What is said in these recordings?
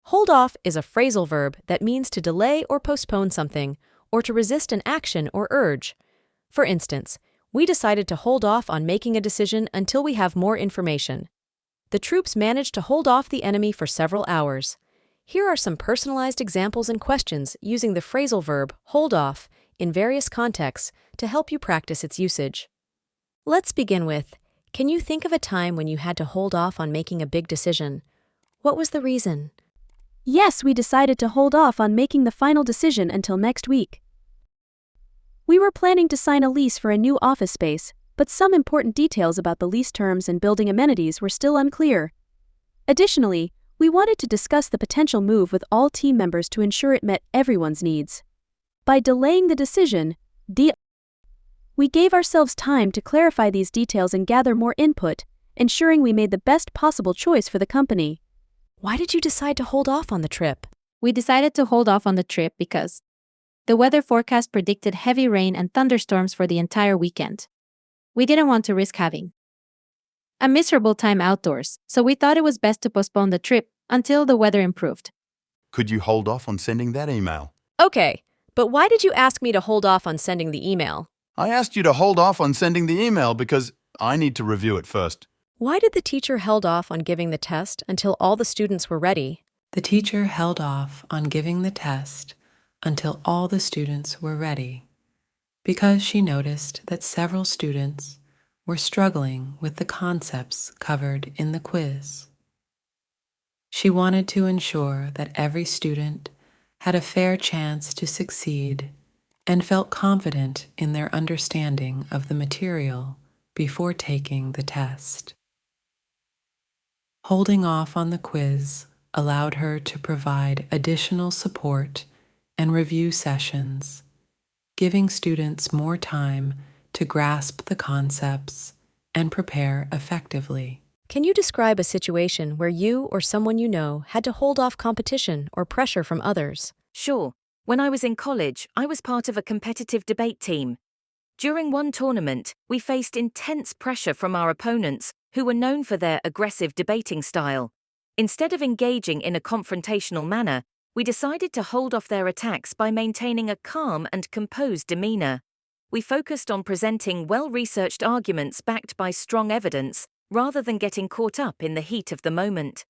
Hold off is a phrasal verb that means to delay or postpone something, or to resist an action or urge. For instance, we decided to hold off on making a decision until we have more information. The troops managed to hold off the enemy for several hours. Here are some personalized examples and questions using the phrasal verb hold off in various contexts to help you practice its usage. Let's begin with, can you think of a time when you had to hold off on making a big decision? What was the reason? Yes, we decided to hold off on making the final decision until next week. We were planning to sign a lease for a new office space, but some important details about the lease terms and building amenities were still unclear. Additionally, we wanted to discuss the potential move with all team members to ensure it met everyone's needs. By delaying the decision, we gave ourselves time to clarify these details and gather more input, ensuring we made the best possible choice for the company. Why did you decide to hold off on the trip? We decided to hold off on the trip because the weather forecast predicted heavy rain and thunderstorms for the entire weekend. We didn't want to risk having a miserable time outdoors, so we thought it was best to postpone the trip until the weather improved. Could you hold off on sending that email? Okay, but why did you ask me to hold off on sending the email? I asked you to hold off on sending the email because I need to review it first. Why did the teacher held off on giving the test until all the students were ready? The teacher held off on giving the test until all the students were ready because she noticed that several students were struggling with the concepts covered in the quiz. She wanted to ensure that every student had a fair chance to succeed and felt confident in their understanding of the material before taking the test. Holding off on the quiz allowed her to provide additional support and review sessions, giving students more time to grasp the concepts and prepare effectively. Can you describe a situation where you or someone you know had to hold off competition or pressure from others? Sure. When I was in college, I was part of a competitive debate team. During one tournament, we faced intense pressure from our opponents, who were known for their aggressive debating style. Instead of engaging in a confrontational manner, we decided to hold off their attacks by maintaining a calm and composed demeanor. We focused on presenting well-researched arguments backed by strong evidence, rather than getting caught up in the heat of the moment.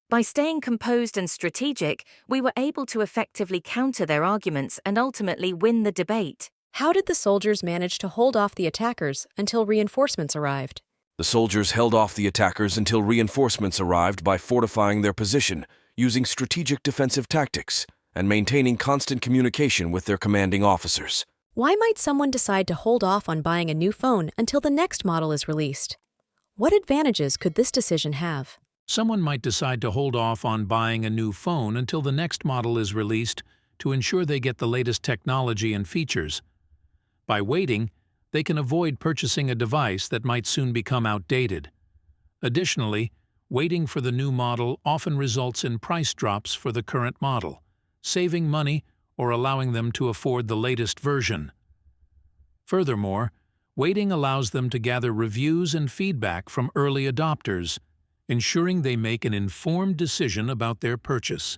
By staying composed and strategic, we were able to effectively counter their arguments and ultimately win the debate. How did the soldiers manage to hold off the attackers until reinforcements arrived? The soldiers held off the attackers until reinforcements arrived by fortifying their position, using strategic defensive tactics, and maintaining constant communication with their commanding officers. Why might someone decide to hold off on buying a new phone until the next model is released? What advantages could this decision have? Someone might decide to hold off on buying a new phone until the next model is released to ensure they get the latest technology and features. By waiting, they can avoid purchasing a device that might soon become outdated. Additionally, waiting for the new model often results in price drops for the current model, saving money or allowing them to afford the latest version. Furthermore, waiting allows them to gather reviews and feedback from early adopters, ensuring they make an informed decision about their purchase.